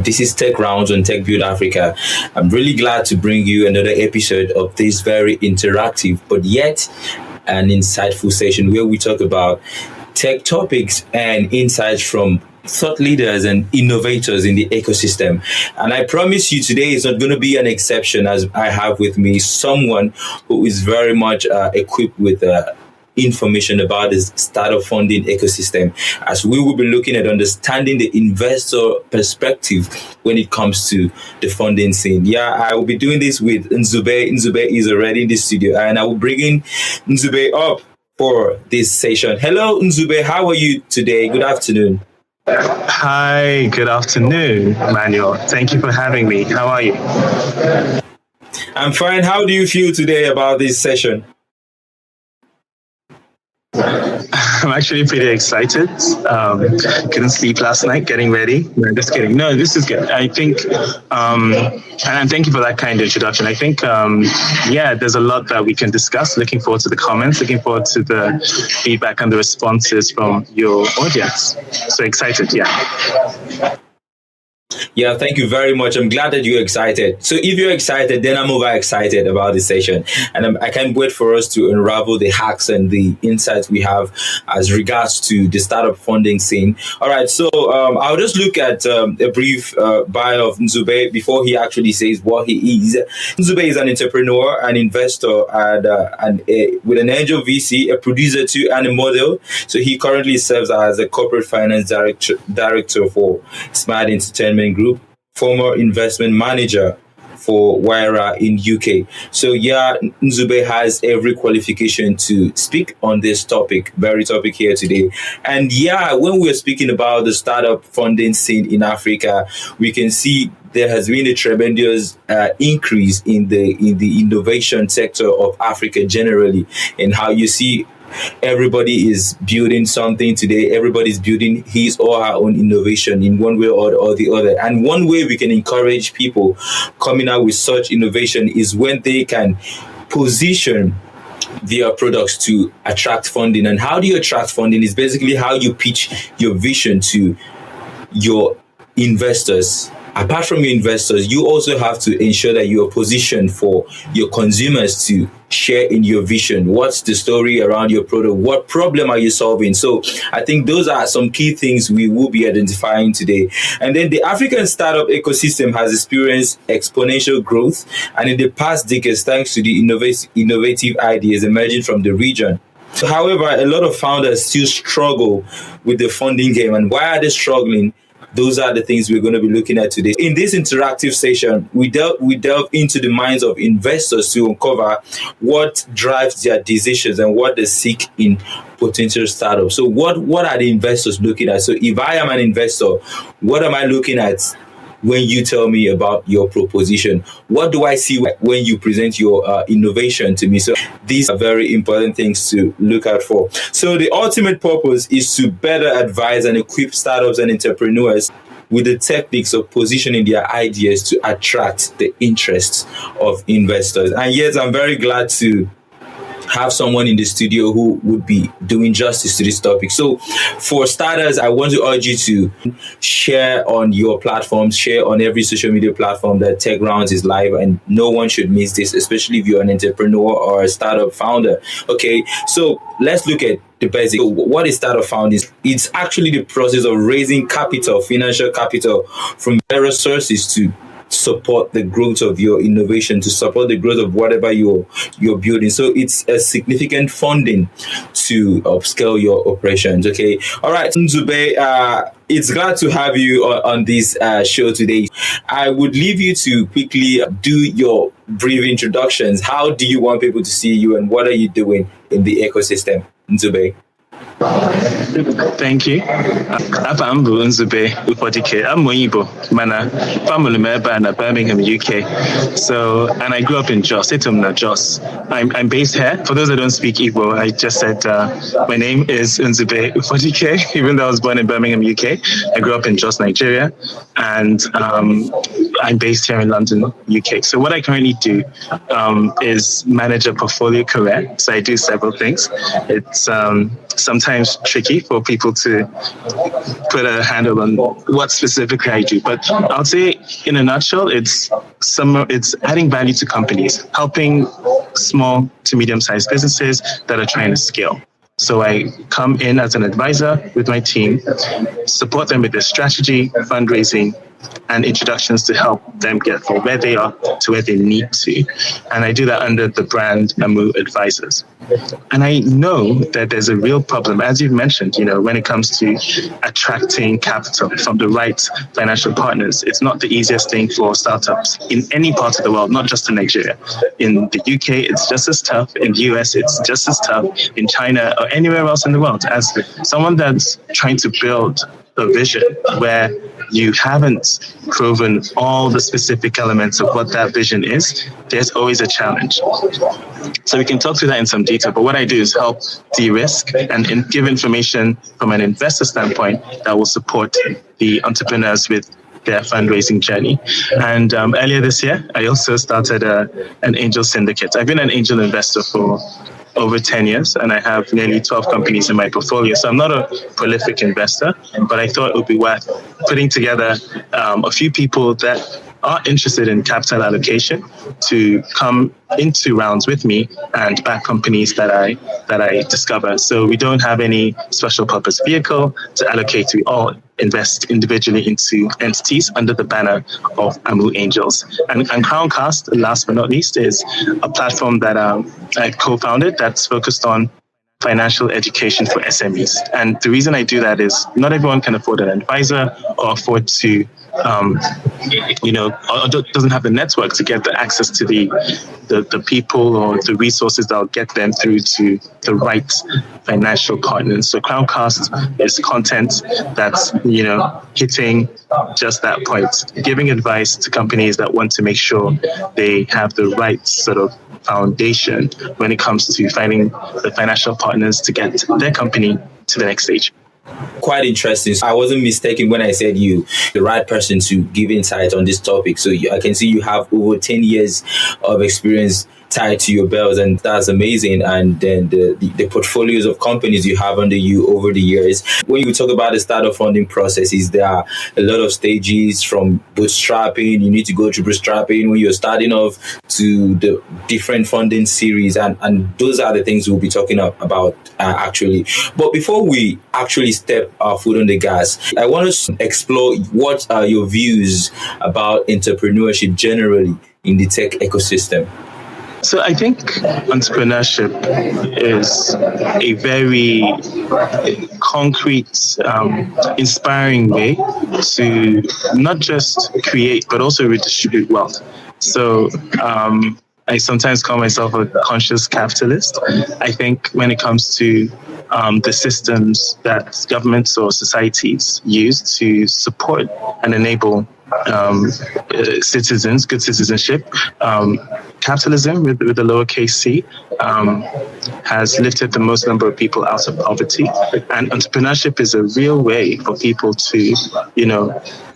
This is Tech Rounds on Tech Build Africa. I'm really glad to bring you another episode of this very interactive but yet an insightful session where we talk about tech topics and insights from thought leaders and innovators in the ecosystem. And I promise you today is not going to be an exception, as I have with me someone who is very much equipped with information about the startup funding ecosystem, as we will be looking at understanding the investor perspective when it comes to the funding scene. Yeah, I will be doing this with Nzube. Nzube is already in the studio, and I will bring in Nzube up for this session. Hello, Nzube. How are you today? Good afternoon. Hi, good afternoon, Manuel. Thank you for having me. How are you? I'm fine. How do you feel today about this session? I'm actually pretty excited. Couldn't sleep last night getting ready. No, just kidding. No, this is good. I think, and thank you for that kind introduction. I think, there's a lot that we can discuss. Looking forward to the comments, looking forward to the feedback and the responses from your audience. So excited, yeah. Yeah, thank you very much. I'm glad that you're excited. So if you're excited, then I'm overexcited about this session. And I can't wait for us to unravel the hacks and the insights we have as regards to the startup funding scene. All right, so I'll just look at a brief bio of Nzube before he actually says what he is. Nzube is an entrepreneur, an investor, and with an angel VC, a producer too, and a model. So he currently serves as a corporate finance director for Smart Entertainment Group, former investment manager for Waira in UK. So yeah, Nzube has every qualification to speak on this topic, very topic here today. And yeah, when we're speaking about the startup funding scene in Africa, we can see there has been a tremendous increase in the innovation sector of Africa generally, and how you see everybody is building something today. Everybody's building his or her own innovation in one way or the other. And one way we can encourage people coming out with such innovation is when they can position their products to attract funding. And how do you attract funding is basically how you pitch your vision to your investors. Apart from your investors, you also have to ensure that you are positioned for your consumers to share in your vision. What's the story around your product? What problem are you solving? So I think those are some key things we will be identifying today. And then the African startup ecosystem has experienced exponential growth, and in the past decades, thanks to the innovative ideas emerging from the region. So, however, a lot of founders still struggle with the funding game. And why are they struggling? Those are the things we're going to be looking at today. In this interactive session, we delve into the minds of investors to uncover what drives their decisions and what they seek in potential startups. So what are the investors looking at? So if I am an investor, what am I looking at when you tell me about your proposition? What do I see when you present your innovation to me? So these are very important things to look out for. So the ultimate purpose is to better advise and equip startups and entrepreneurs with the techniques of positioning their ideas to attract the interests of investors. And yes, I'm very glad to have someone in the studio who would be doing justice to this topic. So for starters, I want to urge you to share on your platforms, share on every social media platform that Tech Rounds is live, and no one should miss this, especially if you're an entrepreneur or a startup founder. Okay, so let's look at the basics. So what is startup funding? It's actually the process of raising capital, financial capital, from various sources to support the growth of your innovation, to support the growth of whatever you're building. So it's a significant funding to upscale your operations. Okay. All right, Nzube, it's glad to have you on this show today. I would leave you to quickly do your brief introductions. How do you want people to see you, and what are you doing in the ecosystem, Nzube? Thank you. I'm Nzube Ufodike. I'm Igbo, mana family member in Birmingham, UK. So, and I grew up in Jos, Jos. I'm based here. For those that don't speak Igbo, I just said my name is Nzube Ufodike, even though I was born in Birmingham, UK. I grew up in Jos, Nigeria. And I'm based here in London, UK. So what I currently do is manage a portfolio career. So I do several things. It's sometimes tricky for people to put a handle on what specifically I do. But I'll say in a nutshell, it's adding value to companies, helping small to medium-sized businesses that are trying to scale. So I come in as an advisor with my team, support them with their strategy, fundraising, and introductions to help them get from where they are to where they need to. And I do that under the brand Amu Advisors. And I know that there's a real problem, as you've mentioned, when it comes to attracting capital from the right financial partners. It's not the easiest thing for startups in any part of the world, not just in Nigeria. In the UK, it's just as tough. In the US, it's just as tough. In China or anywhere else in the world. As someone that's trying to build a vision where you haven't proven all the specific elements of what that vision is, there's always a challenge. So we can talk through that in some detail, but what I do is help de-risk and give information from an investor standpoint that will support the entrepreneurs with their fundraising journey. And earlier this year, I also started an angel syndicate. I've been an angel investor for over 10 years, and I have nearly 12 companies in my portfolio. So I'm not a prolific investor, but I thought it would be worth putting together a few people that are interested in capital allocation to come into rounds with me and back companies that I discover. So we don't have any special purpose vehicle to allocate. We all invest individually into entities under the banner of Amu Angels. And Crown Caste, last but not least, is a platform that I co-founded that's focused on financial education for SMEs. And the reason I do that is not everyone can afford an advisor or afford to or doesn't have the network to get the access to the people or the resources that will get them through to the right financial partners. So Crown Caste is content that's, hitting just that point, giving advice to companies that want to make sure they have the right sort of foundation when it comes to finding the financial partners to get their company to the next stage. Quite interesting. So I wasn't mistaken when I said you the right person to give insight on this topic. So I can see you have over 10 years of experience tied to your belt, and that's amazing. And then the portfolios of companies you have under you over the years. When you talk about the startup funding processes, there are a lot of stages from bootstrapping. You need to go through bootstrapping when you're starting off to the different funding series, and those are the things we'll be talking about actually. But before we actually step our foot on the gas, I want to explore what are your views about entrepreneurship generally in the tech ecosystem. So I think entrepreneurship is a very concrete, inspiring way to not just create, but also redistribute wealth. So I sometimes call myself a conscious capitalist. I think when it comes to the systems that governments or societies use to support and enable citizens, good citizenship, capitalism with the lowercase c has lifted the most number of people out of poverty, and entrepreneurship is a real way for people to,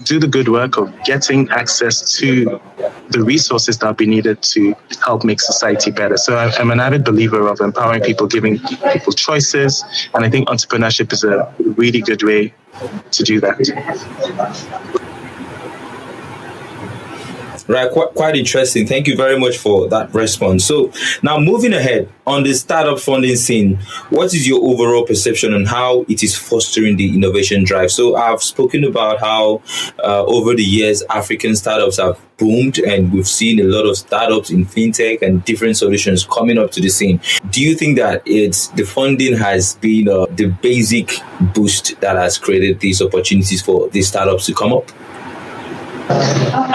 do the good work of getting access to the resources that will be needed to help make society better. So I'm an avid believer of empowering people, giving people choices, and I think entrepreneurship is a really good way to do that. Right, quite interesting. Thank you very much for that response. So now moving ahead on the startup funding scene, what is your overall perception on how it is fostering the innovation drive? So I've spoken about how over the years, African startups have boomed, and we've seen a lot of startups in fintech and different solutions coming up to the scene. Do you think that the funding has been the basic boost that has created these opportunities for these startups to come up?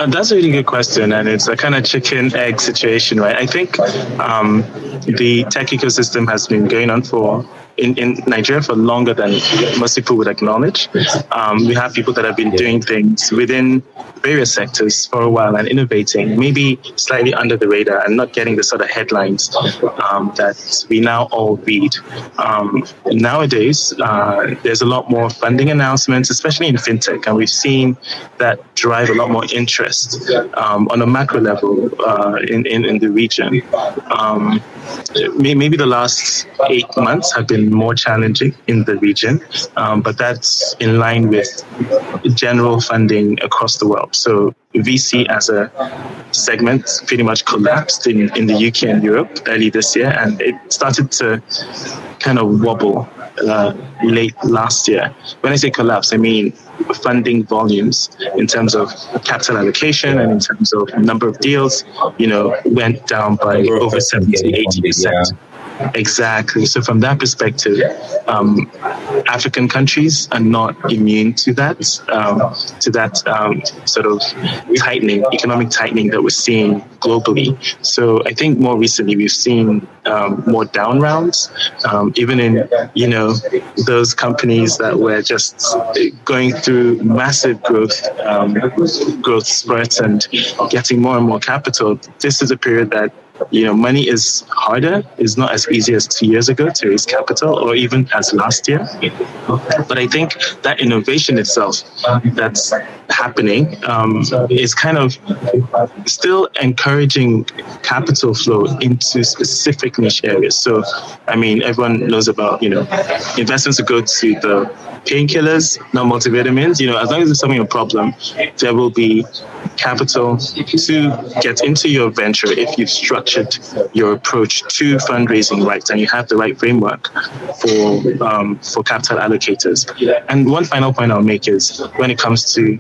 That's a really good question, and it's a kind of chicken-egg situation, right? I think the tech ecosystem has been going on for in Nigeria for longer than most people would acknowledge. We have people that have been doing things within various sectors for a while and innovating, maybe slightly under the radar and not getting the sort of headlines that we now all read. Nowadays, there's a lot more funding announcements, especially in fintech, and we've seen that drive a lot more interest on a macro level in the region. Maybe the last 8 months have been more challenging in the region, but that's in line with general funding across the world. So VC as a segment pretty much collapsed in the UK and Europe early this year, and it started to kind of wobble late last year. When I say collapse, I mean funding volumes in terms of capital allocation and in terms of number of deals, went down by over 70-80%. Exactly. So from that perspective, African countries are not immune to that sort of economic tightening that we're seeing globally. So I think more recently we've seen more down rounds, even in those companies that were just going through massive growth spurts and getting more and more capital. This is a period that money is harder. It's not as easy as 2 years ago to raise capital, or even as last year. But I think that innovation itself that's happening is kind of still encouraging capital flow into specific niche areas. So, I mean, everyone knows about, investments that go to the painkillers, not multivitamins. As long as it's solving a problem, there will be capital to get into your venture if you've structured your approach to fundraising right and you have the right framework for capital allocators. And one final point I'll make is when it comes to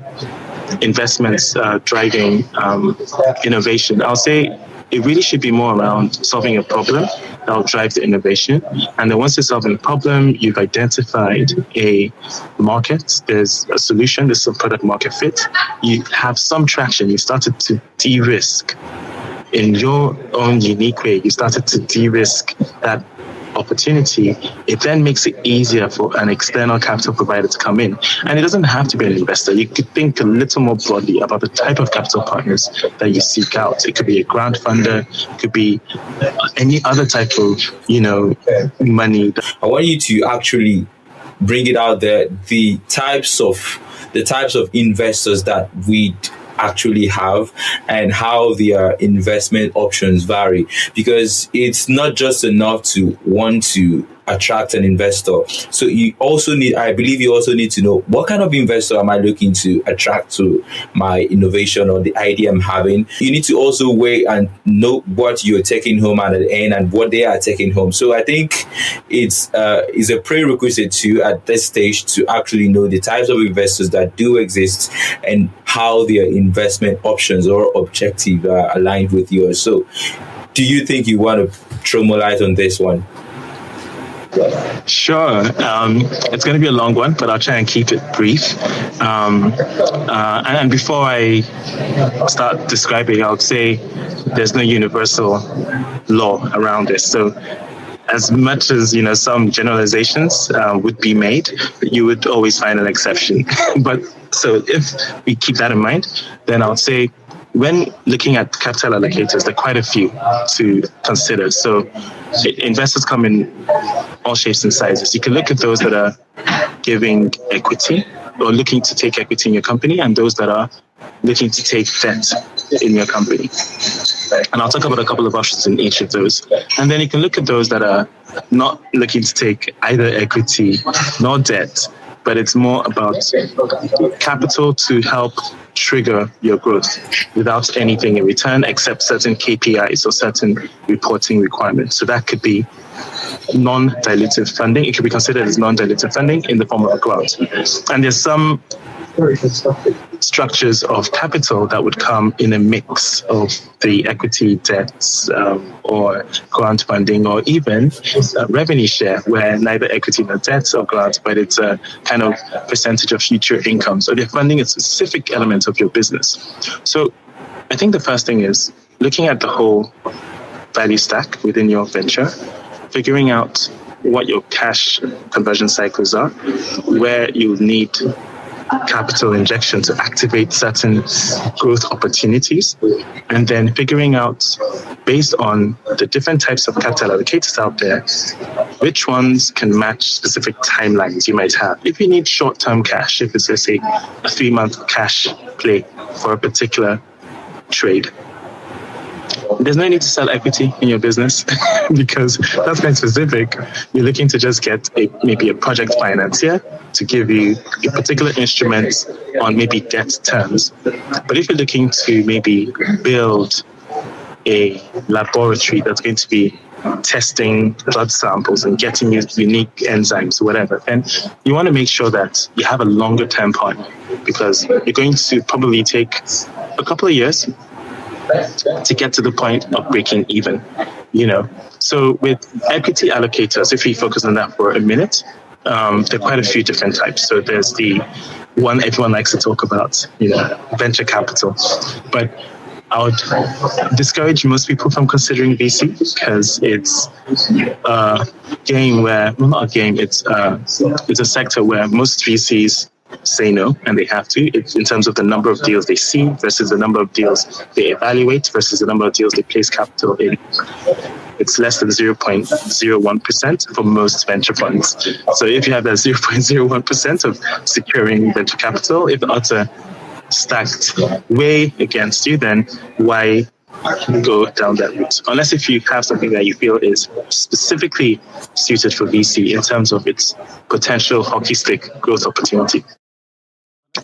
investments driving innovation, I'll say it really should be more around solving a problem that will drive the innovation. And then once you're solving a problem, you've identified a market, there's a solution, there's some product market fit, you have some traction, you started to de-risk in your own unique way, you started to de-risk that opportunity, it then makes it easier for an external capital provider to come in. And it doesn't have to be an investor. You could think a little more broadly about the type of capital partners that you seek out. It could be a grant funder, it could be any other type of, money. I want you to actually bring it out there, the types of investors that we actually have and how their investment options vary, because it's not just enough to want to attract an investor. So I believe you also need to know, what kind of investor am I looking to attract to my innovation or the idea I'm having? You need to also weigh and know what you're taking home at the end and what they are taking home. So I think it's a prerequisite to, at this stage, to actually know the types of investors that do exist and how their investment options or objectives are aligned with yours. So do you think you want to throw more light on this one? Sure. It's going to be a long one, but I'll try and keep it brief. And before I start describing, I'll say there's no universal law around this. So as much as, some generalizations would be made, you would always find an exception. But so if we keep that in mind, then I'll say when looking at capital allocators, there are quite a few to consider. So investors come in all shapes and sizes. You can look at those that are giving equity or looking to take equity in your company, and those that are looking to take debt in your company. And I'll talk about a couple of options in each of those. And then you can look at those that are not looking to take either equity nor debt, but it's more about capital to help trigger your growth without anything in return except certain KPIs or certain reporting requirements. So that could be non-dilutive funding. It could be considered as non-dilutive funding in the form of a grant. And there's some structures of capital that would come in a mix of the equity debts or grant funding, or even revenue share, where neither equity nor debts or grants, but it's a kind of percentage of future income. So they're funding a specific element of your business. So I think the first thing is looking at the whole value stack within your venture, figuring out what your cash conversion cycles are, where you need capital injection to activate certain growth opportunities, and then figuring out, based on the different types of capital allocators out there, which ones can match specific timelines you might have. If you need short-term cash, if it's, let's say, a 3-month cash play for a particular trade, there's no need to sell equity in your business because that's quite specific. You're looking to just get maybe a project financier to give you a particular instrument on maybe debt terms. But if you're looking to maybe build a laboratory that's going to be testing blood samples and getting you unique enzymes or whatever, then you want to make sure that you have a longer term partner, because you're going to probably take a couple of years to get to the point of breaking even, So with equity allocators, if we focus on that for a minute, there are quite a few different types. So there's the one everyone likes to talk about, venture capital. But I would discourage most people from considering VC because it's a game where, well, not a game, it's a sector where most VCs say no, and they have to. It's in terms of the number of deals they see versus the number of deals they evaluate versus the number of deals they place capital in. It's less than 0.01% for most venture funds. So if you have that 0.01% of securing venture capital, if the odds are stacked way against you, then why go down that route? Unless if you have something that you feel is specifically suited for VC in terms of its potential hockey stick growth opportunity.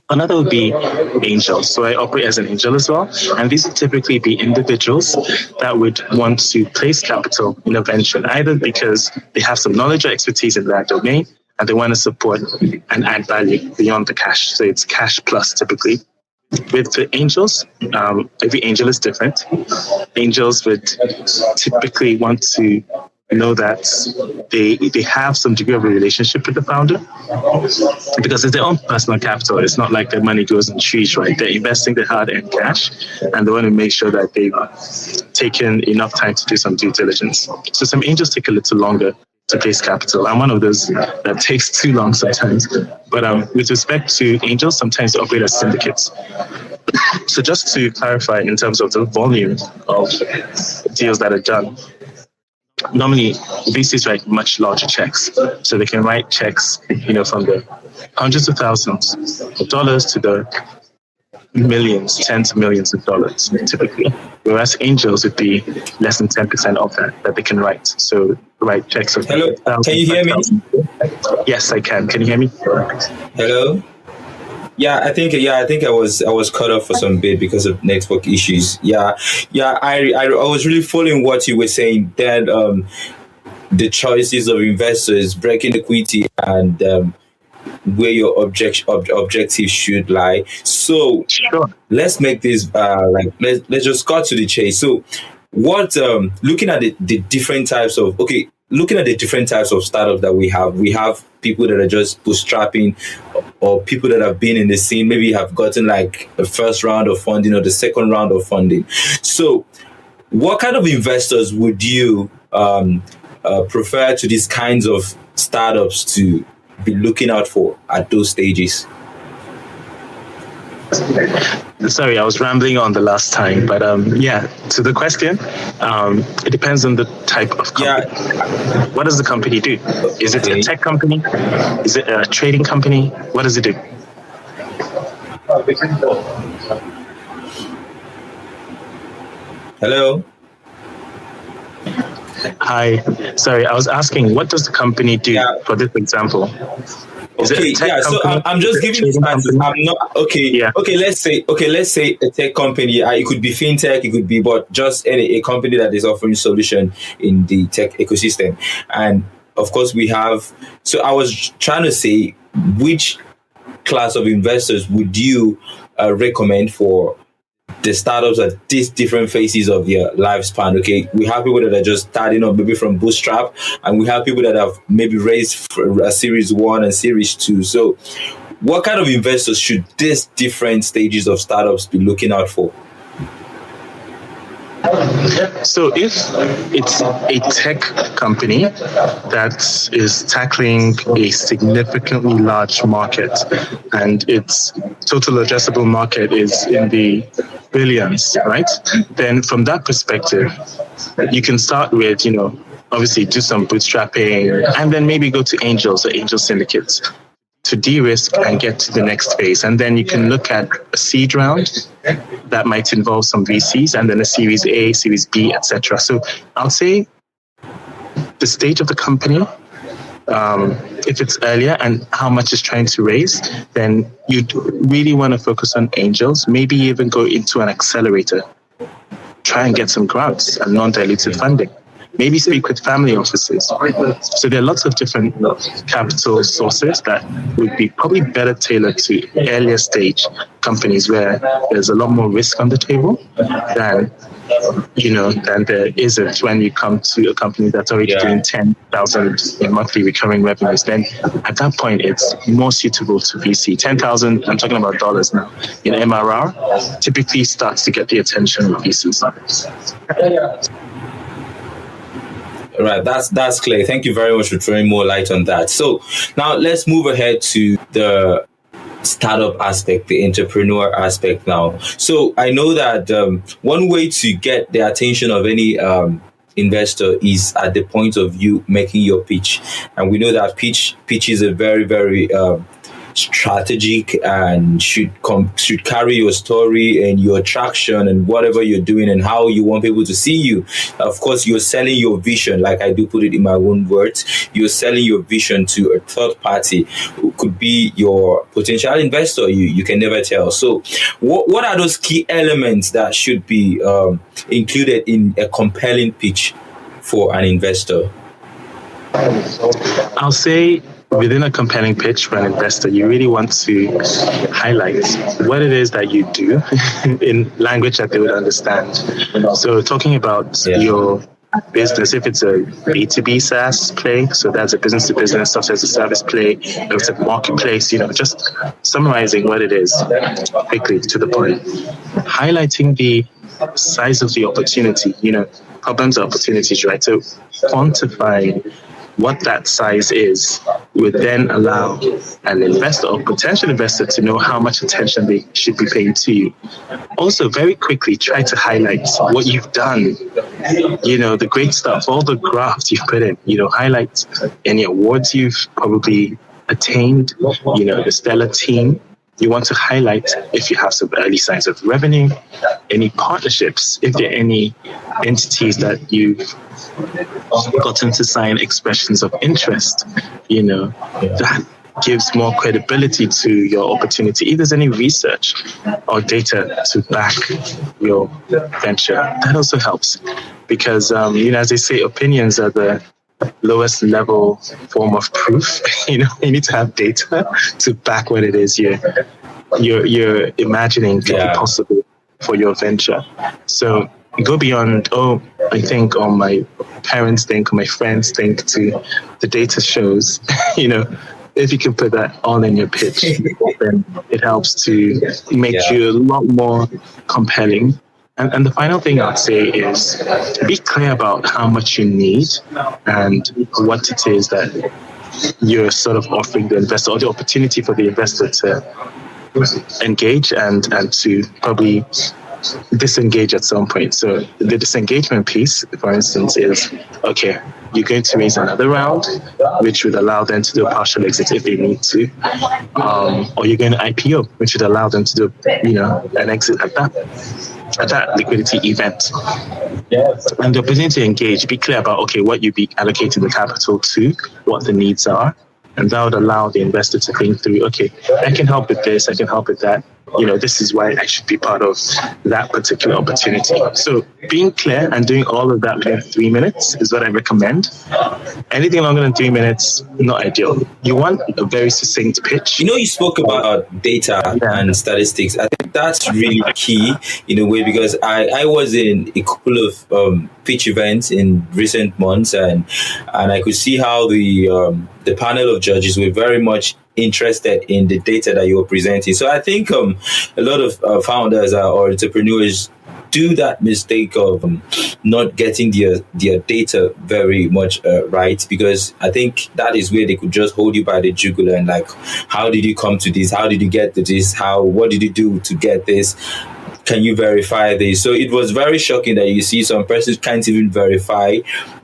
Another would be angels. So I operate as an angel as well. And these would typically be individuals that would want to place capital in a venture, either because they have some knowledge or expertise in that domain and they want to support and add value beyond the cash. So it's cash plus typically. With the angels, every angel is different. Angels would typically want to know that they have some degree of a relationship with the founder, because it's their own personal capital. It's not like their money goes in trees, right? They're investing their hard-earned cash, and they want to make sure that they've taken enough time to do some due diligence. So some angels take a little longer to place capital. I'm one of those that takes too long sometimes. But with respect to angels, sometimes they operate as syndicates. So just to clarify in terms of the volume of deals that are done, normally VCs write much larger checks. So they can write checks, from the hundreds of thousands of dollars to the millions, tens of millions of dollars typically. Whereas angels would be less than 10% of that they can write. So write checks of Hello, can you hear me? Yes, I can. Can you hear me? Hello? Yeah, I think I was cut off for some bit because of network issues. I was really following what you were saying. That the choices of investors, breaking equity, and where your objective should lie. So Sure. let's make this let's just cut to the chase. So what looking at the different types of startups that we have people that are just bootstrapping, or people that have been in the scene, maybe have gotten like the first round of funding or the second round of funding. So what kind of investors would you prefer to these kinds of startups to be looking out for at those stages? Sorry, I was rambling on the last time, but to the question, it depends on the type of company. Yeah. What does the company do? Is it a tech company? Is it a trading company? What does it do? Hello? Hi. Sorry, I was asking, what does the company do for this example? Okay, so I'm just giving you answers. I'm not okay. Yeah. Okay, let's say a tech company. It could be fintech. It could be, but just a company that is offering solution in the tech ecosystem. And of course, we have. So I was trying to say, which class of investors would you recommend for the startups at these different phases of their lifespan? Okay, we have people that are just starting up, maybe from bootstrap, and we have people that have maybe raised a series 1 and series 2. So what kind of investors should these different stages of startups be looking out for? So if it's a tech company that is tackling a significantly large market and its total addressable market is in the billions, right? Then from that perspective, you can start with, obviously do some bootstrapping and then maybe go to angels or angel syndicates to de-risk and get to the next phase. And then you can look at a seed round that might involve some VCs and then a Series A, Series B, etc. So I'll say the stage of the company, if it's earlier and how much it's trying to raise, then you'd really want to focus on angels, maybe even go into an accelerator, try and get some grants and non-dilutive funding. Maybe speak with family offices. So there are lots of different capital sources that would be probably better tailored to earlier stage companies where there's a lot more risk on the table than there isn't when you come to a company that's already doing 10,000 in monthly recurring revenues. Then at that point, it's more suitable to VC. 10,000, I'm talking about dollars now, in MRR, typically starts to get the attention of VCs. Right, that's clear. Thank you very much for throwing more light on that. So now let's move ahead to the startup aspect, the entrepreneur aspect now. So I know that one way to get the attention of any investor is at the point of you making your pitch. And we know that pitch is a very, very strategic and should carry your story and your attraction and whatever you're doing and how you want people to see you. Of course, you're selling your vision, like I do put it in my own words. You're selling your vision to a third party who could be your potential investor. You can never tell. So what are those key elements that should be included in a compelling pitch for an investor? I'll say within a compelling pitch for an investor, you really want to highlight what it is that you do in language that they would understand. So talking about your business, if it's a B2B SaaS play, so that's a business to business, software as a service play, if it's a marketplace, just summarizing what it is quickly to the point, highlighting the size of the opportunity, problems are opportunities, right? So quantifying what that size is would then allow an investor or potential investor to know how much attention they should be paying to you. Also, very quickly, try to highlight what you've done, the great stuff, all the graphs you've put in, highlight any awards you've probably attained, the stellar team. You want to highlight if you have some early signs of revenue, any partnerships, if there are any entities that you've gotten to sign expressions of interest, that gives more credibility to your opportunity. If there's any research or data to back your venture, that also helps. Because, as they say, opinions are the lowest level form of proof. You need to have data to back what it is you're imagining could be possible for your venture. So go beyond, I think, or my parents think, or my friends think, to the data shows. If you can put that all in your pitch, then it helps to make you a lot more compelling. And the final thing I'd say is be clear about how much you need and what it is that you're sort of offering the investor, or the opportunity for the investor to engage and to probably disengage at some point. So the disengagement piece, for instance, is, okay, you're going to raise another round, which would allow them to do a partial exit if they need to, or you're going to IPO, which would allow them to do, an exit at that liquidity event. And the opportunity to engage, be clear about, okay, what you'd be allocating the capital to, what the needs are, and that would allow the investor to think through, okay, I can help with this, I can help with that. This is why I should be part of that particular opportunity. So being clear and doing all of that within 3 minutes is what I recommend. Anything longer than 3 minutes, not ideal. You want a very succinct pitch. You spoke about data and statistics. I think that's really key in a way, because I was in a couple of pitch events in recent months, and I could see how the panel of judges were very much interested in the data that you're presenting. So I think a lot of founders or entrepreneurs do that mistake of not getting their data very much right, because I think that is where they could just hold you by the jugular and like, how did you come to this? How did you get to this? What did you do to get this? Can you verify this? So it was very shocking that you see some persons can't even verify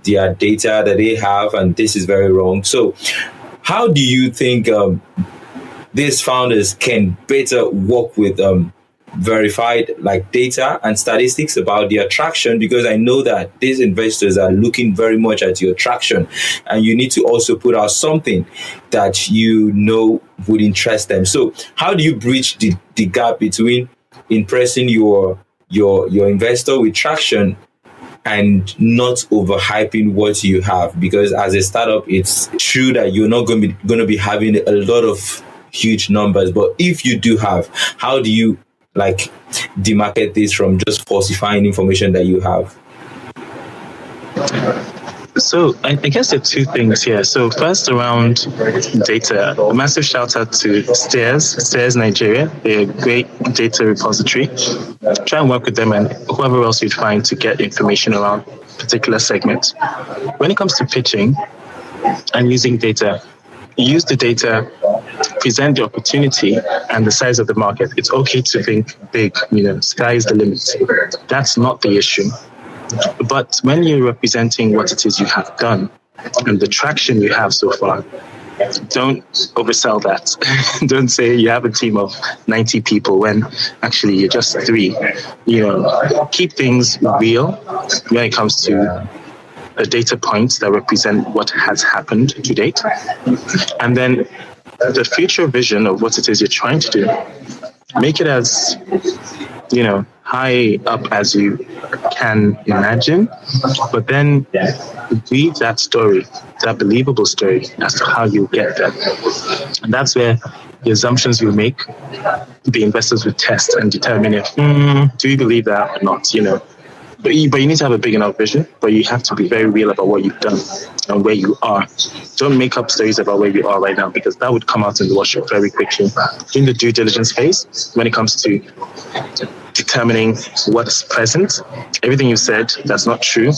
their data that they have, and this is very wrong. So how do you think these founders can better work with verified like data and statistics about their traction? Because I know that these investors are looking very much at your traction, and you need to also put out something that you know would interest them. So how do you bridge the gap between impressing your investor with traction and not overhyping what you have? Because as a startup, it's true that you're not going to be having a lot of huge numbers, but if you do have, how do you like demarcate this from just falsifying information that you have? So I guess there are two things here. So first, around data, a massive shout out to Stairs Nigeria. They're a great data repository. Try and work with them and whoever else you find to get information around particular segments. When it comes to pitching and using data, use the data, present the opportunity and the size of the market. It's okay to think big, sky is the limit. That's not the issue. But when you're representing what it is you have done and the traction you have so far, don't oversell that. Don't say you have a team of 90 people when actually you're just 3. Keep things real when it comes to data points that represent what has happened to date. And then the future vision of what it is you're trying to do, make it as high up as you can imagine, but then weave that story, that believable story as to how you get there. And that's where the assumptions you make, the investors will test and determine if, do you believe that or not, But you need to have a big enough vision, but you have to be very real about what you've done and where you are. Don't make up stories about where you are right now, because that would come out in the wash very quickly. In the due diligence phase, when it comes to determining what's present, everything you said that's not true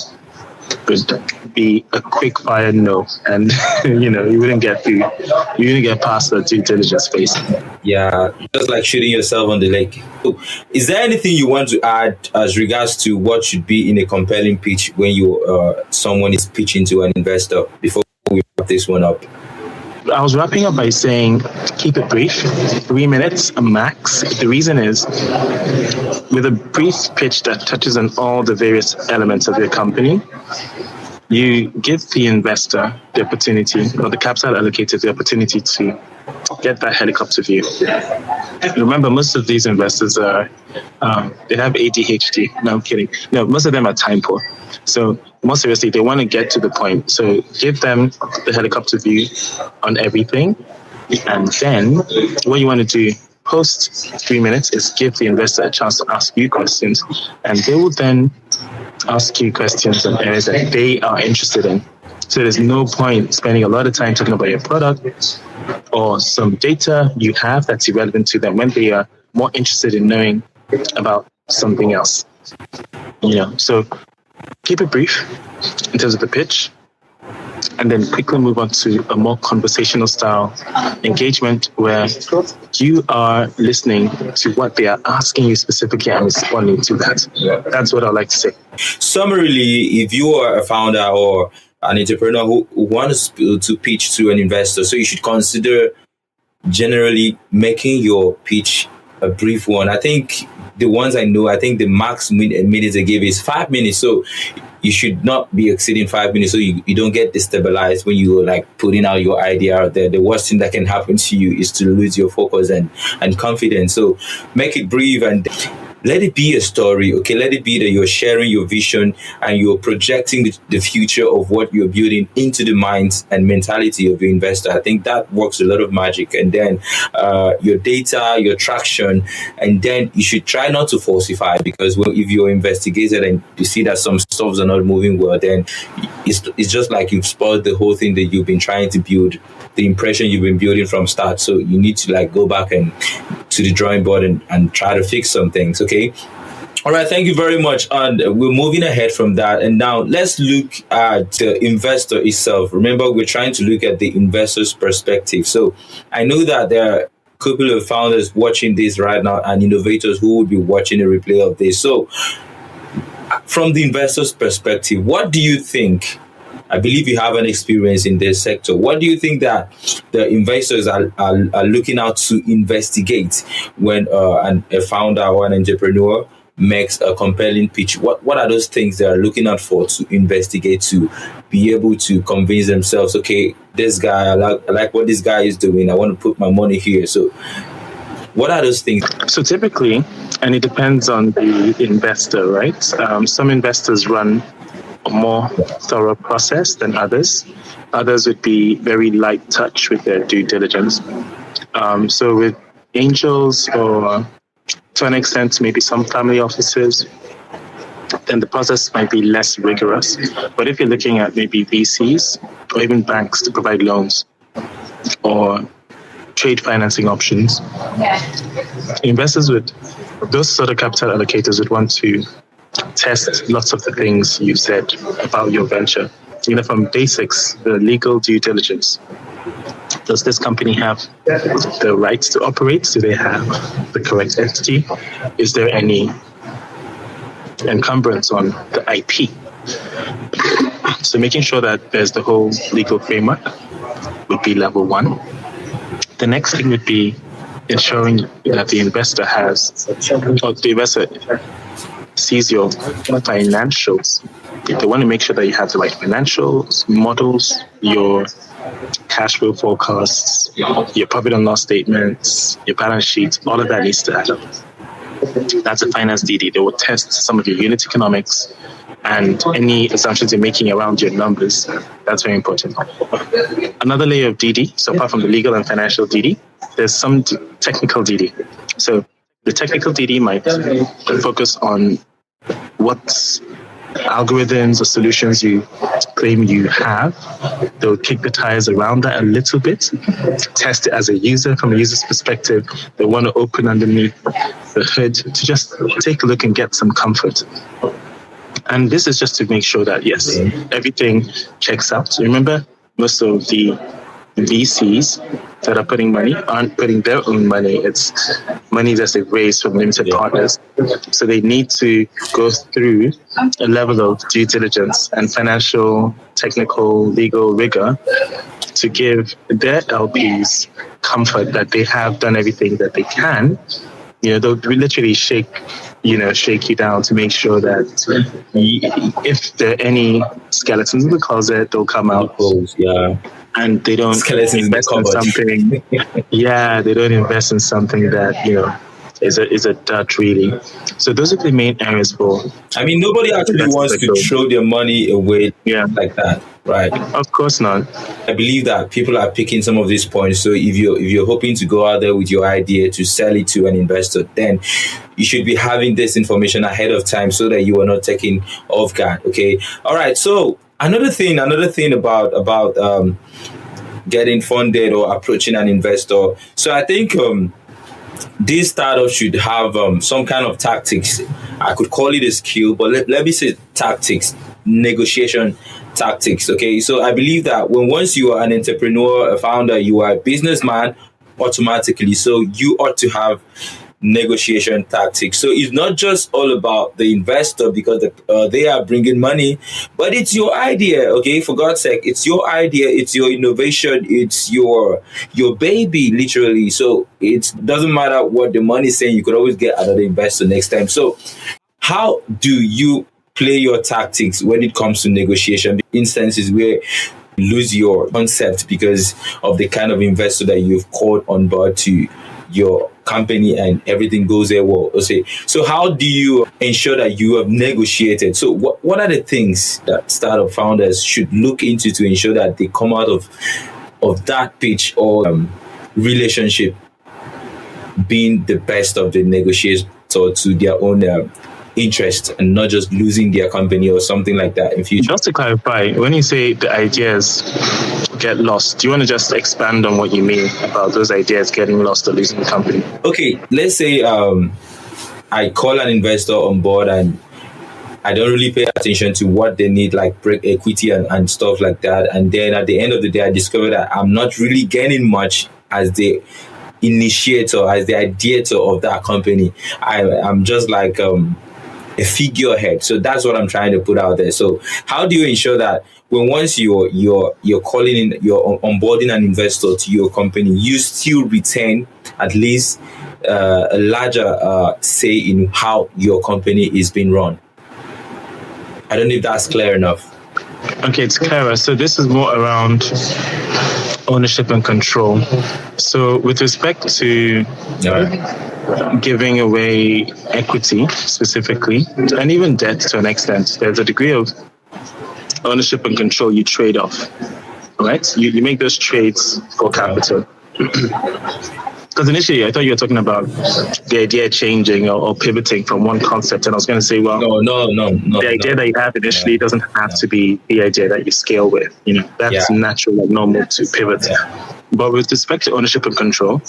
would be a quick fire no, and you wouldn't get past the due diligence phase. Yeah, just like shooting yourself on the leg. So, is there anything you want to add as regards to what should be in a compelling pitch when someone is pitching to an investor before we wrap this one up? I was wrapping up by saying, keep it brief, 3 minutes max. The reason is, with a brief pitch that touches on all the various elements of your company, you give the investor the opportunity, or the capital allocated the opportunity to get that helicopter view. Remember, most of these investors they have ADHD. No, I'm kidding. No, most of them are time poor. So more seriously, they want to get to the point. So give them the helicopter view on everything. And then what you want to do post 3 minutes is give the investor a chance to ask you questions. And they will then ask you questions on areas that they are interested in. So there's no point spending a lot of time talking about your product or some data you have that's irrelevant to them when they are more interested in knowing about something else. So keep it brief in terms of the pitch, and then quickly move on to a more conversational style engagement where you are listening to what they are asking you specifically and responding to that. That's what I'd like to say. Summarily, if you are a founder or an entrepreneur who wants to pitch to an investor, so you should consider generally making your pitch a brief one. I think the ones I know, I think the max minutes they give is 5 minutes. So you should not be exceeding 5 minutes so you don't get destabilized when you like putting out your idea out there. The worst thing that can happen to you is to lose your focus and confidence. So make it brief and let it be a story, okay? Let it be that you're sharing your vision and you're projecting the future of what you're building into the minds and mentality of the investor. I think that works a lot of magic. And then your data, your traction, and then you should try not to falsify, because if you're investigated and you see that some stuffs are not moving well, then it's just like you've spoiled the whole thing that you've been trying to build, the impression you've been building from start. So you need to like go back and to the drawing board and try to fix some things, okay? All right, thank you very much. And we're moving ahead from that. And now let's look at the investor itself. Remember, we're trying to look at the investor's perspective. So I know that there are a couple of founders watching this right now and innovators who will be watching a replay of this. So from the investor's perspective, what do you think? I believe you have an experience in this sector. What do you think that the investors are looking out to investigate when a founder or an entrepreneur makes a compelling pitch? What are those things they are looking out for to investigate, to be able to convince themselves, okay, this guy, I like what this guy is doing. I want to put my money here. So what are those things? So typically, and it depends on the investor, right? Some investors run a more thorough process than others. Others would be very light touch with their due diligence. So with angels, or to an extent, maybe some family offices, then the process might be less rigorous. But if you're looking at maybe VCs or even banks to provide loans or trade financing options, investors would, those sort of capital allocators would want to test lots of the things you said about your venture. From basics, the legal due diligence. Does this company have the rights to operate? Do they have the correct entity? Is there any encumbrance on the IP? So making sure that there's the whole legal framework would be level one. The next thing would be ensuring that the investor sees your financials. They want to make sure that you have the right financials, models, your cash flow forecasts, your profit and loss statements, your balance sheet. All of that needs to add up. That's a finance DD. They will test some of your unit economics and any assumptions you're making around your numbers. That's very important. Another layer of DD, so apart from the legal and financial DD, there's some technical DD. So the technical DD might focus on what algorithms or solutions you claim you have. They'll kick the tires around that a little bit, test it as a user. From a user's perspective, they want to open underneath the hood to just take a look and get some comfort. And this is just to make sure that, yes, everything checks out. So remember, most of the VCs that are putting money aren't putting their own money. It's money that they've raised from limited partners. So they need to go through a level of due diligence and financial, technical, legal rigor to give their LPs comfort that they have done everything that they can. They'll literally shake you down to make sure that if there are any skeletons in the closet, they'll come out. Yeah. And they don't invest in something. Yeah, they don't invest in something that is a dud really. So those are the main areas for. I mean, nobody actually wants to throw their money away like that, right? Of course not. I believe that people are picking some of these points. So if you're hoping to go out there with your idea to sell it to an investor, then you should be having this information ahead of time so that you are not taking off guard. Okay. All right. So another thing about getting funded or approaching an investor. So I think these startups should have some kind of tactics. I could call it a skill, but let me say tactics, negotiation tactics. Okay, so I believe that once you are an entrepreneur, a founder, you are a businessman automatically. So you ought to have negotiation tactics. So it's not just all about the investor because they are bringing money, but it's your idea. Okay, for God's sake, it's your idea, it's your innovation, it's your baby, literally. So it doesn't matter what the money is saying. You could always get another investor next time. So how do you play your tactics when it comes to negotiation? Instances where you lose your concept because of the kind of investor that you've called on board to your company and everything goes there well. Okay. So how do you ensure that you have negotiated? So what are the things that startup founders should look into to ensure that they come out of that pitch or relationship being the best of the negotiator to their own interest and not just losing their company or something like that in future? Just to clarify, when you say the ideas get lost, do you want to just expand on what you mean about those ideas getting lost or losing the company? Okay, let's say I call an investor on board and I don't really pay attention to what they need, like break equity and stuff like that. And then at the end of the day, I discover that I'm not really gaining much as the initiator, as the ideator of that company. I'm just like a figurehead. So that's what I'm trying to put out there. So how do you ensure that when once you're calling in, you're onboarding an investor to your company, you still retain at least a larger say in how your company is being run? I don't know if that's clear enough. Okay, it's clearer. So this is more around ownership and control. So with respect to giving away equity specifically, and even debt to an extent, there's a degree of ownership and control you trade off, right? You make those trades for capital. Because initially, I thought you were talking about the idea changing or pivoting from one concept, and I was going to say, well, no. The idea that you have initially doesn't have to be the idea that you scale with. That's natural and normal to pivot. But with respect to ownership and control,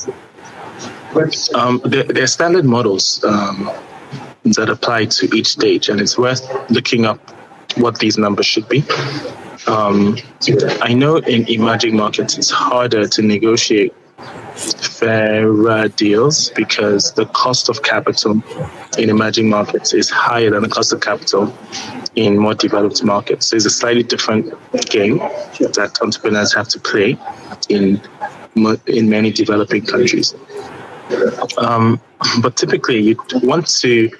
there are standard models that apply to each stage, and it's worth looking up what these numbers should be. I know in emerging markets, it's harder to negotiate fairer deals because the cost of capital in emerging markets is higher than the cost of capital in more developed markets. So it's a slightly different game that entrepreneurs have to play in many developing countries. But typically, you want to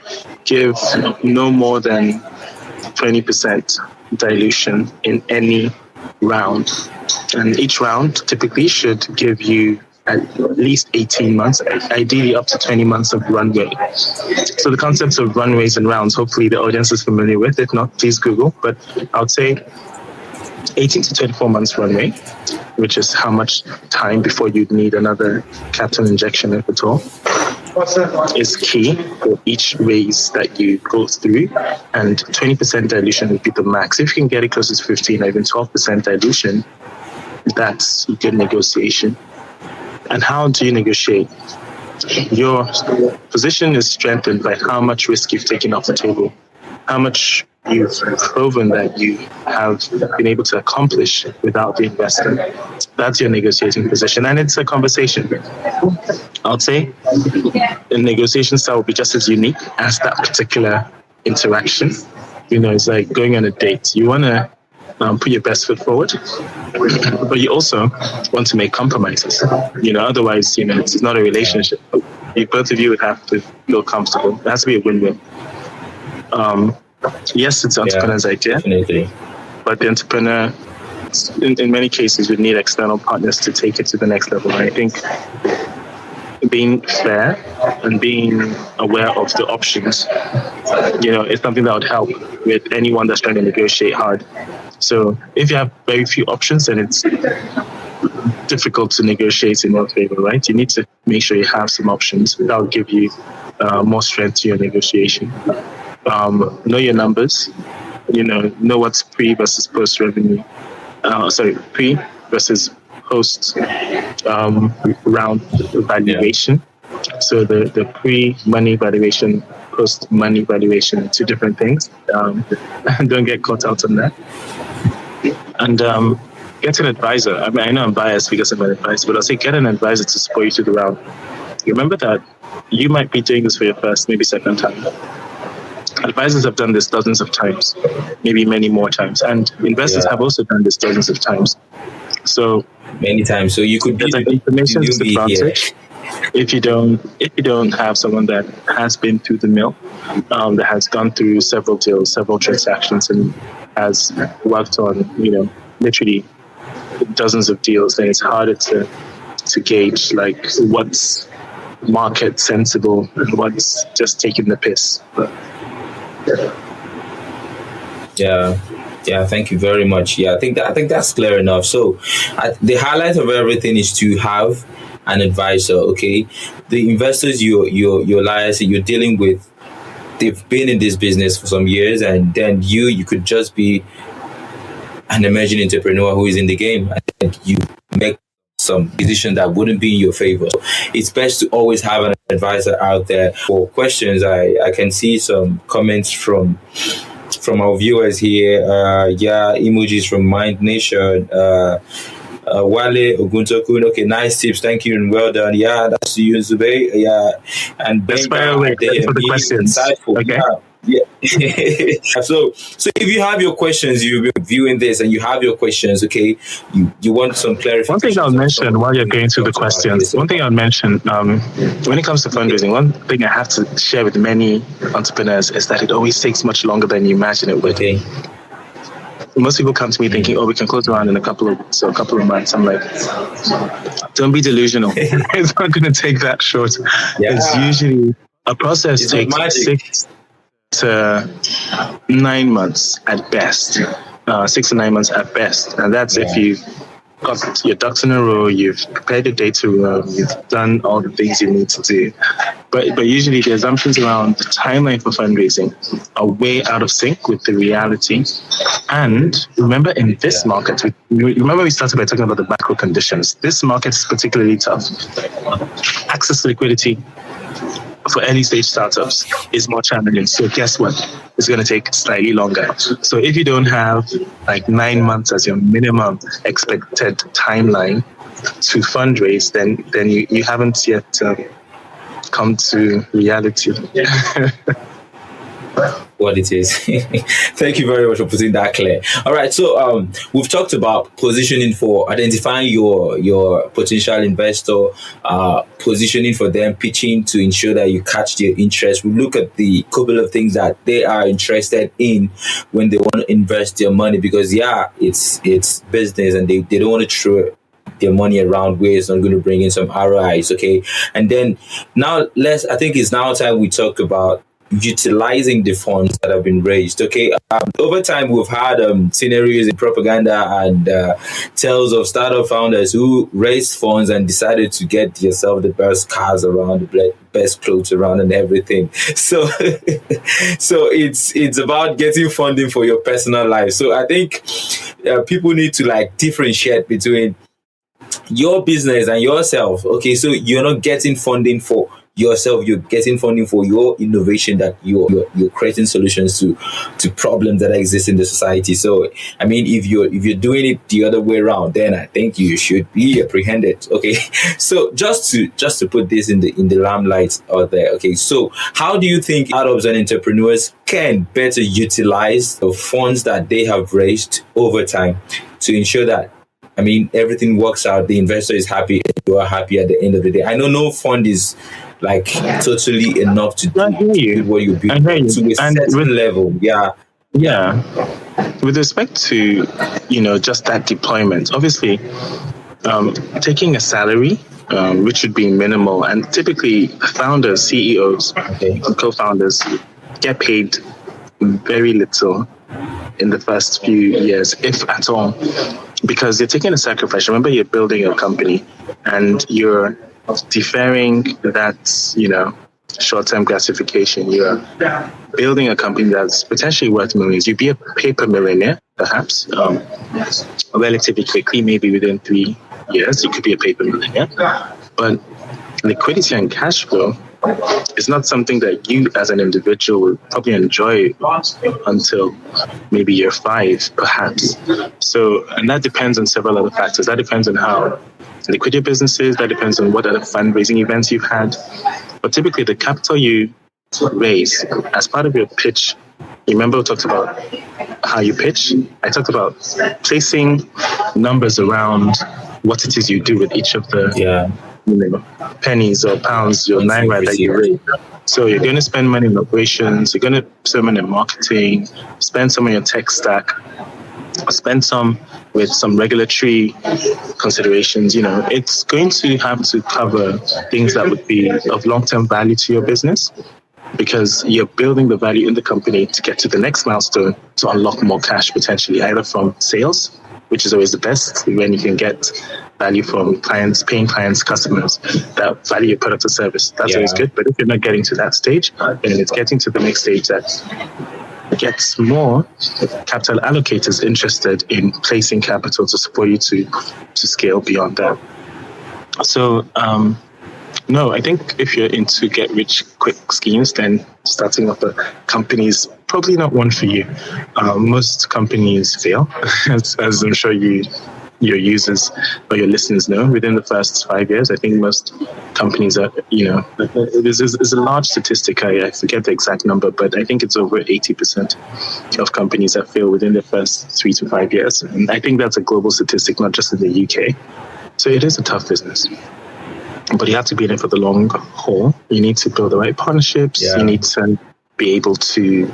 give no more than 20% dilution in any round. And each round typically should give you at least 18 months, ideally up to 20 months of runway. So the concepts of runways and rounds, hopefully the audience is familiar with. If not, please Google. But I would say 18 to 24 months runway, which is how much time before you'd need another capital injection, if at all, is key for each raise that you go through. And 20% dilution would be the max. If you can get it closer to 15 or even 12% dilution, that's a good negotiation. And how do you negotiate? Your position is strengthened by how much risk you've taken off the table, how much you've proven that you have been able to accomplish without the investor. That's your negotiating position. And it's a conversation. I'll say the negotiation style will be just as unique as that particular interaction. It's like going on a date. You want to put your best foot forward, but you also want to make compromises. Otherwise, it's not a relationship. Both of you would have to feel comfortable. It has to be a win-win. Yes, it's the entrepreneur's idea, definitely. But the entrepreneur, in many cases, would need external partners to take it to the next level. And I think being fair and being aware of the options, is something that would help with anyone that's trying to negotiate hard. So if you have very few options, then it's difficult to negotiate in your favor, right? You need to make sure you have some options. That will give you more strength to your negotiation. Know your numbers. Know what's pre versus post revenue. Pre versus post round valuation. So the pre-money valuation, post-money valuation, two different things. Don't get caught out on that. And get an advisor. I know I'm biased because I'm an advisor, but I'll say get an advisor to support you through the round. Remember that you might be doing this for your first, maybe second time. Advisors have done this dozens of times, maybe many more times, and investors have also done this dozens of times. So many times. So you could be an information disadvantage if you don't have someone that has been through the mill, that has gone through several deals, several transactions, and has worked on literally dozens of deals. Then it's harder to gauge like what's market sensible and what's just taking the piss. Yeah, thank you very much. Yeah, I think that's clear enough. So the highlight of everything is to have an advisor. Okay, the investors you're liars you're dealing with, they've been in this business for some years, and then you could just be an emerging entrepreneur who is in the game, and you make some decision that wouldn't be in your favor. So it's best to always have an advisor out there. For questions, I can see some comments from our viewers here. Emojis from Mind Nation. Wale Oguntokun. Okay, nice tips. Thank you and well done. Yeah, that's you, Nzube. Yeah, and That's for the questions. Insightful. Okay. Yeah. So if you have your questions, you've been viewing this and you have your questions, okay, you want some clarification. One thing I'll mention while you're going through the questions, when it comes to fundraising, one thing I have to share with many entrepreneurs is that it always takes much longer than you imagine it would. Okay. Most people come to me thinking, we can close around in a couple of weeks or a couple of months. I'm like, don't be delusional. It's not going to take that short. Yeah. It's usually a process takes 6 to 9 months at best. 6 to 9 months at best. And that's if you've got your ducks in a row, you've prepared your data room, you've done all the things you need to do. But usually the assumptions around the timeline for fundraising are way out of sync with the reality. And remember, in this market, remember we started by talking about the macro conditions. This market is particularly tough. Access to liquidity for early stage startups is more challenging. So guess what? It's going to take slightly longer. So if you don't have like 9 months as your minimum expected timeline to fundraise, then you haven't yet come to reality. What it is. Thank you very much for putting that clear. All right, so we've talked about positioning for identifying your potential investor, positioning for them, pitching to ensure that you catch their interest. We look at the couple of things that they are interested in when they want to invest their money, because it's business and they don't want to throw their money around where it's not going to bring in some ROIs. Okay, and then now I think it's now time we talk about utilizing the funds that have been raised. Okay, over time we've had scenarios in propaganda and tales of startup founders who raised funds and decided to get yourself the best cars around, the best clothes around, and everything. So it's about getting funding for your personal life. So I think people need to differentiate between your business and yourself. Okay, so you're not getting funding for yourself, you're getting funding for your innovation, that you're creating solutions to problems that exist in the society. So I mean, if you're doing it the other way around, then I think you should be apprehended. Okay, so just to put this in the limelight out there. Okay, so how do you think startups and entrepreneurs can better utilize the funds that they have raised over time to ensure that, I mean, everything works out, the investor is happy, and you are happy at the end of the day? I know no fund is totally enough to do what you build to a certain level. Yeah. With respect to just that deployment, obviously, taking a salary, which would be minimal, and typically founders, CEOs, and co-founders get paid very little in the first few years, if at all, because you're taking a sacrifice. Remember, you're building a company and you're deferring that, short-term gratification. You're building a company that's potentially worth millions. You'd be a paper millionaire, perhaps, relatively quickly, maybe within 3 years, you could be a paper millionaire. But liquidity and cash flow is not something that you as an individual will probably enjoy until maybe year 5, perhaps. So, and that depends on several other factors. That depends on how liquid your business is. That depends on what other fundraising events you've had. But typically, the capital you raise as part of your pitch, remember we talked about how you pitch? I talked about placing numbers around what it is you do with each of the pennies or pounds, your naira that you raise. So you're going to spend money in operations, you're going to spend money in marketing, spend some on your tech stack, spend some with some regulatory considerations. It's going to have to cover things that would be of long-term value to your business, because you're building the value in the company to get to the next milestone to unlock more cash, potentially either from sales, which is always the best when you can get value from clients, paying clients, customers that value your product or service. That's always good. But if you're not getting to that stage, then it's getting to the next stage that gets more capital allocators interested in placing capital to support you to scale beyond that. So, no, I think if you're into get rich quick schemes, then starting up a company is probably not one for you. Most companies fail, as I'm sure your users or your listeners know. Within the first 5 years, I think most companies are, there's a large statistic. I forget the exact number, but I think it's over 80% of companies that fail within the first 3 to 5 years. And I think that's a global statistic, not just in the UK. So it is a tough business. But you have to be in it for the long haul. You need to build the right partnerships. Yeah. You need to be able to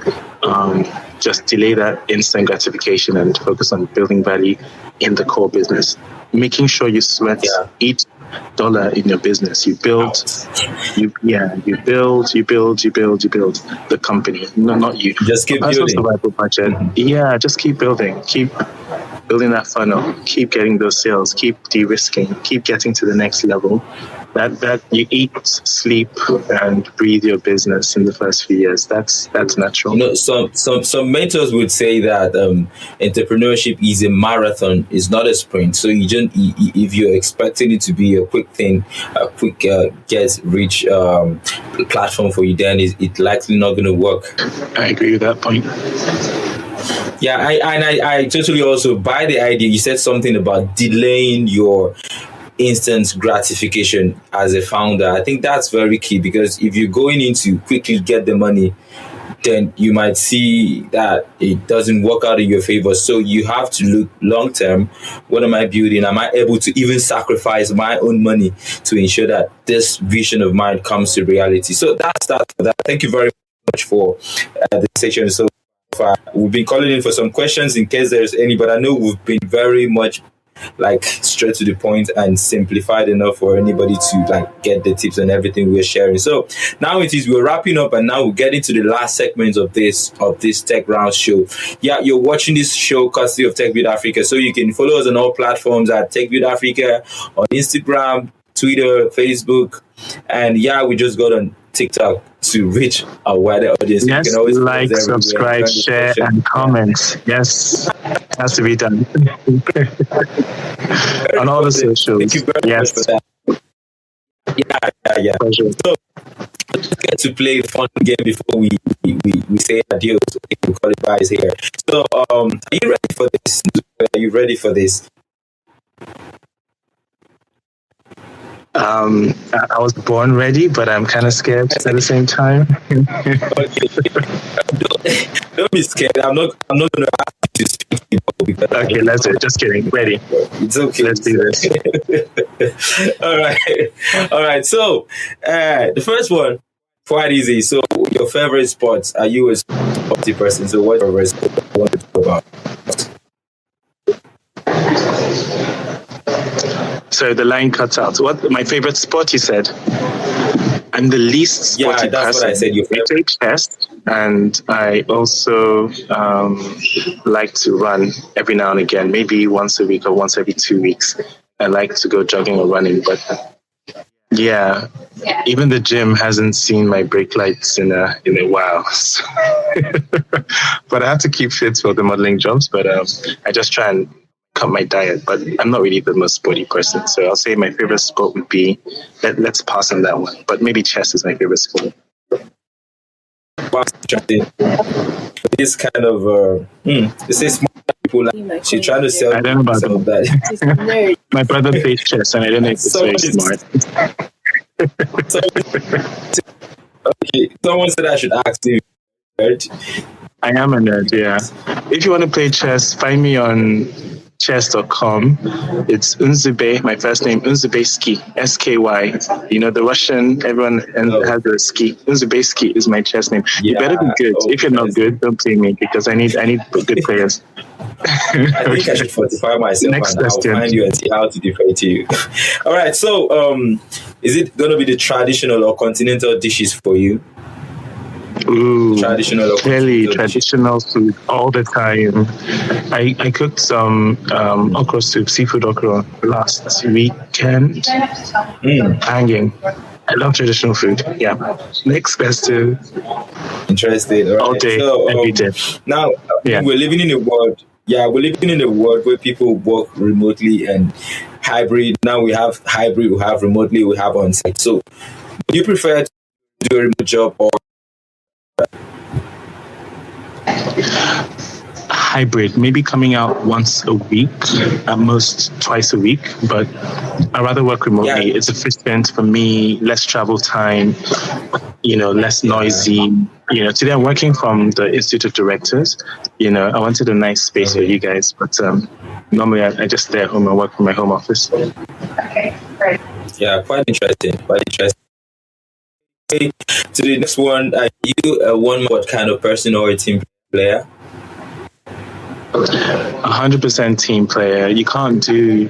just delay that instant gratification and focus on building value in the core business. Making sure you sweat each dollar in your business. You build the company. No, not you. Just keep building. Survival budget. Yeah, just keep building. Keep building that funnel. Keep getting those sales. Keep de-risking. Keep getting to the next level. That you eat, sleep, and breathe your business in the first few years. That's natural. Some mentors would say that entrepreneurship is a marathon, it's not a sprint. So if you're expecting it to be a quick thing, a quick get rich platform for you, then it's likely not going to work. I agree with that point. Yeah, I totally also buy the idea. You said something about delaying your instant gratification as a founder. I think that's very key, because if you're going in to quickly get the money, then you might see that it doesn't work out in your favor. So you have to look long term. What am I building? Am I able to even sacrifice my own money to ensure that this vision of mine comes to reality? So that's that for that. Thank you very much for the session so far. We've been calling in for some questions in case there's any, but I know we've been very much straight to the point and simplified enough for anybody to get the tips and everything we're sharing. So now we're wrapping up, and now we're getting to the last segment of this Tech Round show. Yeah, you're watching this show courtesy of TechBuild Africa, so you can follow us on all platforms at TechBuild Africa on Instagram, Twitter, Facebook, and we just got on TikTok to reach a wider audience. Yes, you can always like, subscribe, share, and comment. Yes, has to be done. On all the socials. Thank you very much for that. Yeah. Pleasure. So let's get to play a fun game before we say adios. We call it bye here. So are you ready for this? Are you ready for this? I was born ready, but I'm kind of scared at the same time. Don't be scared. I'm not going to ask you to speak. Okay, let's do it. Just kidding. Ready. It's okay. Let's do this. All right. So the first one, quite easy. So your favorite sports? Are you a sporty person? So what's your favorite sport you want to talk about? So the line cuts out. What my favorite sport? You said. I'm the least sporty that's person. What I said. I play chess, and I also like to run every now and again, maybe once a week or once every 2 weeks. I like to go jogging or running, but even the gym hasn't seen my brake lights in a while. So but I have to keep fit for the modeling jobs. But I just try and cut my diet, but I'm not really the most sporty person. So I'll say my favorite sport would be, let's pass on that one, but maybe chess is my favorite sport. This kind of this is smart people she's trying to sell. I don't know about some of that. My brother plays chess, and I don't know if it's very smart. Okay, someone said I should ask you, right? I am a nerd, yeah. If you want to play chess, find me on chess.com. It's Nzube, my first name, Nzubesky, SKY. You know, the Russian, everyone has a ski. Nzubesky is my chess name. You better be good. If you're not good, don't play me, because I need good players. I think I should fortify myself. Next and question. I'll find you and see how to defeat you. All right, so is it going to be the traditional or continental dishes for you? Ooh, traditional food all the time. I cooked some okra soup, seafood okra, last weekend. Hanging. I love traditional food. Yeah. Next question. Interesting. Right. All day, every day. Now, we're living in a world. Yeah, we're living in a world where people work remotely and hybrid. Now we have hybrid, we have remotely, we have on site. So would you prefer to do a remote job or hybrid, maybe coming out once a week, at most twice a week, but I rather work remotely. Yeah. It's efficient for me, less travel time, less noisy. Today I'm working from the Institute of Directors. I wanted a nice space for you guys, but normally I just stay at home and work from my home office. Okay, great. Yeah, quite interesting. Quite interesting. Okay, to the next one, are you a one-man kind of person or a team player? 100% team player. You can't do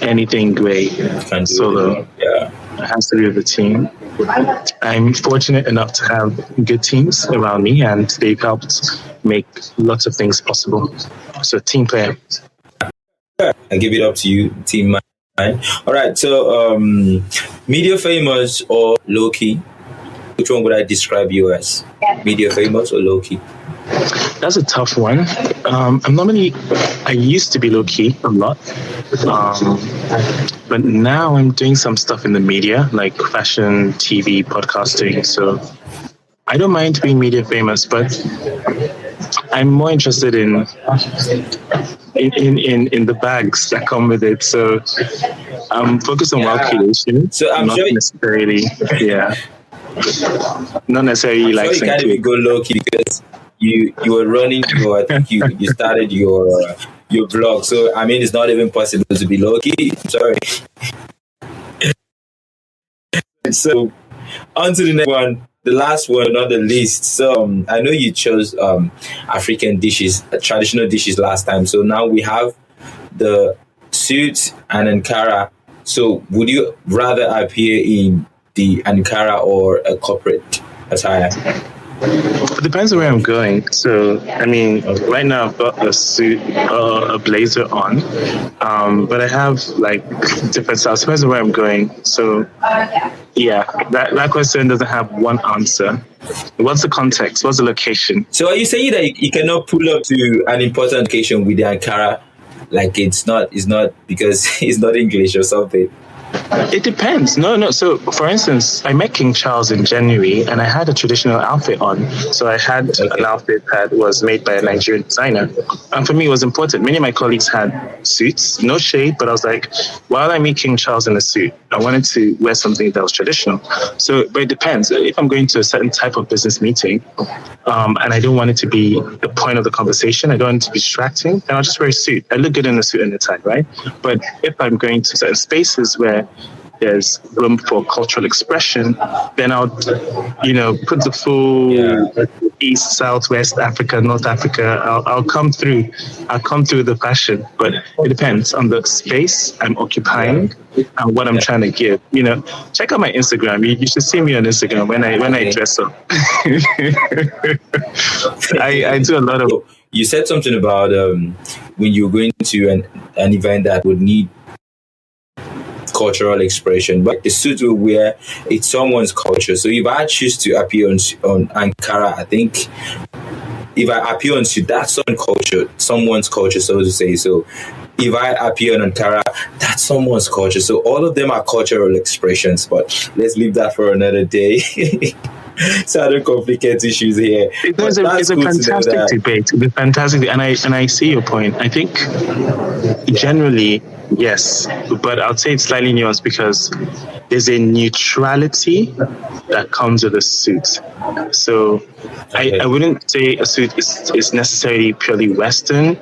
anything great Can't do solo. anything. Yeah. It has to be with a team. I'm fortunate enough to have good teams around me, and they've helped make lots of things possible. So, team player. I give it up to you, team man. All right. So, media famous or low key? Which one would I describe you as? Media famous or low key? That's a tough one. I used to be low key a lot, but now I'm doing some stuff in the media, like fashion, TV, podcasting. So I don't mind being media famous, but I'm more interested in the bags that come with it. So I'm focused on wealth creation. So I'm not sure necessarily, not necessarily like you can't even go low key because you were running I think you started your blog. So I mean, it's not even possible to be low key. Sorry. So on to the next one, the last one, not the least. So I know you chose African dishes, traditional dishes last time. So now we have the suit and Ankara. So would you rather appear in the Ankara or a corporate attire? It depends on where I'm going. So, I mean, right now I've got a suit, a blazer on, but I have like different styles. Depends on where I'm going. So, yeah, that question doesn't have one answer. What's the context? What's the location? So, are you saying that you cannot pull up to an important occasion with the Ankara? Like it's not because it's not English or something? It depends. No. So, for instance, I met King Charles in January, and I had a traditional outfit on. So I had an outfit that was made by a Nigerian designer, and for me, it was important. Many of my colleagues had suits, no shade, but I was like, while I meet King Charles in a suit, I wanted to wear something that was traditional. So, but it depends. If I'm going to a certain type of business meeting, and I don't want it to be the point of the conversation, I don't want it to be distracting, then I'll just wear a suit. I look good in a suit and a tie, right? But if I'm going to certain spaces where there's room for cultural expression, then I'll, put the full East, South, West Africa, North Africa. I'll come through the fashion, but it depends on the space I'm occupying and what I'm trying to give. Check out my Instagram. You should see me on Instagram when I dress up. I do a lot of. You said something about when you're going to an event that would need cultural expression, but the suit we wear, it's someone's culture. So if I choose to appear on Ankara, I think if I appear on suit, that's someone's culture, so to say. So if I appear on Ankara, that's someone's culture. So all of them are cultural expressions, but let's leave that for another day. So I don't complicate issues here. It's a fantastic debate. It's fantastic, and I see your point. I think generally, yes, but I'll say it's slightly nuanced because there's a neutrality that comes with a suit. So I wouldn't say a suit is necessarily purely Western.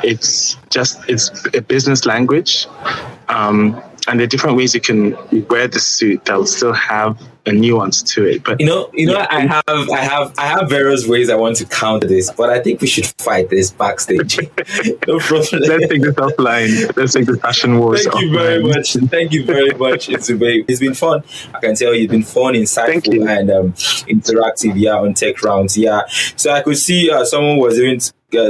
It's a business language. And there are different ways you can wear the suit that will still have a nuance to it. But I have various ways I want to counter this, but I think we should fight this backstage. No problem. Let's take this offline. Let's take the fashion wars. Thank you very much. Thank you very much, Nzube. It's been fun. I can tell you've been fun, insightful, and interactive. Yeah, on Tech Rounds. Yeah. So I could see someone was even.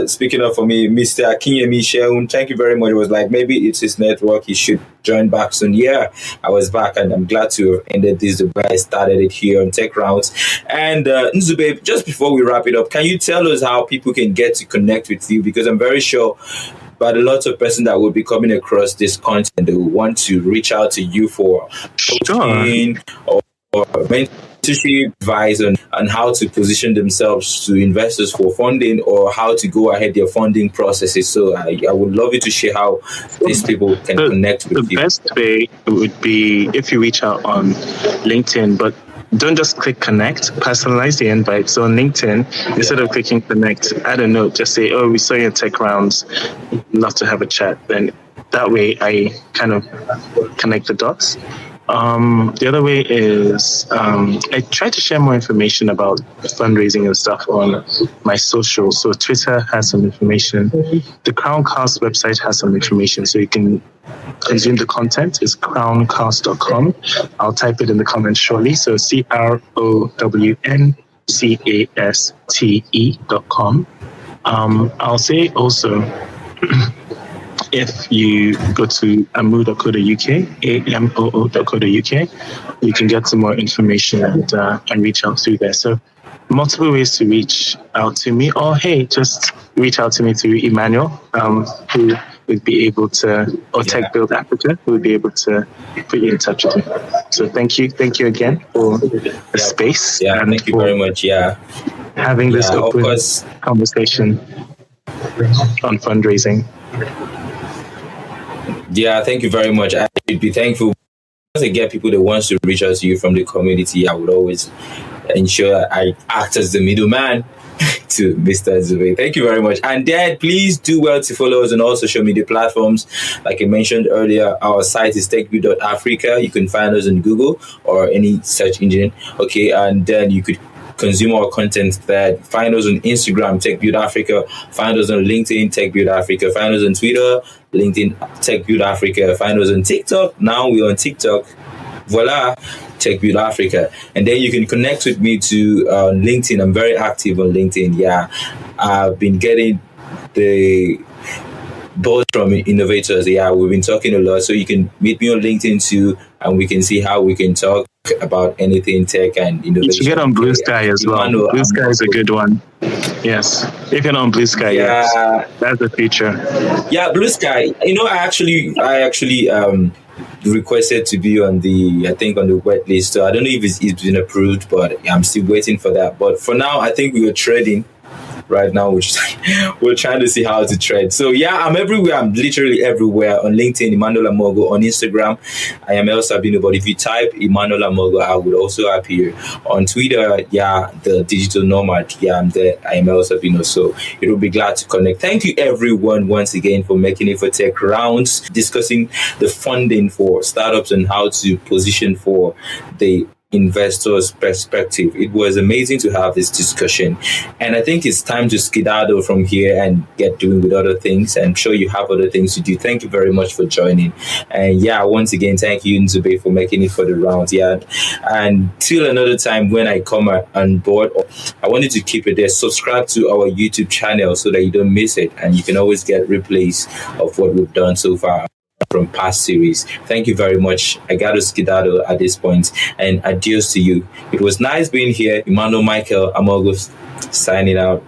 Speaking up for me, Mr. Akinyemi Sheun, thank you very much. It was like, maybe it's his network. He should join back soon. Yeah, I was back, and I'm glad to have ended this the way I started it here on Tech Rounds. And Nzube, just before we wrap it up, can you tell us how people can get to connect with you? Because I'm very sure but a lot of person that will be coming across this content, they will want to reach out to you for coaching or mentorship advice on how to position themselves to investors for funding or how to go ahead their funding processes. So I would love you to share how these people can connect with you. The best way would be if you reach out on LinkedIn, but don't just click connect, personalize the invite. So on LinkedIn, instead of clicking connect, add a note, just say, oh, we saw your tech rounds, love to have a chat. Then that way I kind of connect the dots. The other way is I try to share more information about fundraising and stuff on my social. So Twitter has some information. The Crown Caste website has some information, so you can consume the content. It's crowncaste.com. I'll type it in the comments shortly. So CROWNCASTE.com. I'll say also, if you go to amoo.co.uk, amoo.co.uk, you can get some more information and reach out through there. So multiple ways to reach out to me, or hey, just reach out to me through Emmanuel, who would be able to, or Tech Build Africa, who would be able to put you in touch with me. So thank you again for the space. Yeah, thank you very much. Yeah, having this open conversation on fundraising. Yeah, thank you very much. I would be thankful. Once I get people that wants to reach out to you from the community, I would always ensure I act as the middleman to Mr. Nzube. Thank you very much. And then please do well to follow us on all social media platforms. Like I mentioned earlier, our site is techview.africa. You can find us on Google or any search engine. Okay, and then you could consume our content there. Find us on Instagram, TechBuild Africa. Find us on LinkedIn, TechBuild Africa. Find us on Twitter, LinkedIn, TechBuild Africa. Find us on TikTok. Now we're on TikTok. Voila, TechBuild Africa. And then you can connect with me to LinkedIn. I'm very active on LinkedIn. Yeah, I've been getting the both from innovators. Yeah, we've been talking a lot. So you can meet me on LinkedIn too, and we can see how we can talk about anything tech and innovation. You should get on Blue Sky as well. Blue Sky is a good one. Yes, if you're on Blue Sky, yes, that's the future. Yeah, Blue Sky. I actually requested to be on the wet list. So I don't know if it's been approved, but I'm still waiting for that. But for now, I think we are trading. Right now, we're trying to see how to trade. So yeah, I'm everywhere. I'm literally everywhere. On LinkedIn, Emmanuel Amogo. On Instagram, I am El Sabino. But if you type Emmanuel Amogo, I would also appear. On Twitter, yeah, the digital nomad. Yeah, I'm there. I am El Sabino. So it will be glad to connect. Thank you everyone once again for making it for Tech Rounds, discussing the funding for startups and how to position for the investors' perspective. It was amazing to have this discussion, and I think it's time to skedaddle from here and get doing with other things. I'm sure you have other things to do. Thank you very much for joining, and yeah, once again, thank you, Nzube, for making it for the round. Yeah, and till another time when I come on board, I wanted to keep it there. Subscribe to our YouTube channel so that you don't miss it, and you can always get replays of what we've done so far from past series. Thank you very much. I got to skedaddle at this point, and adios to you. It was nice being here. Emmanuel Michael Amogo signing out.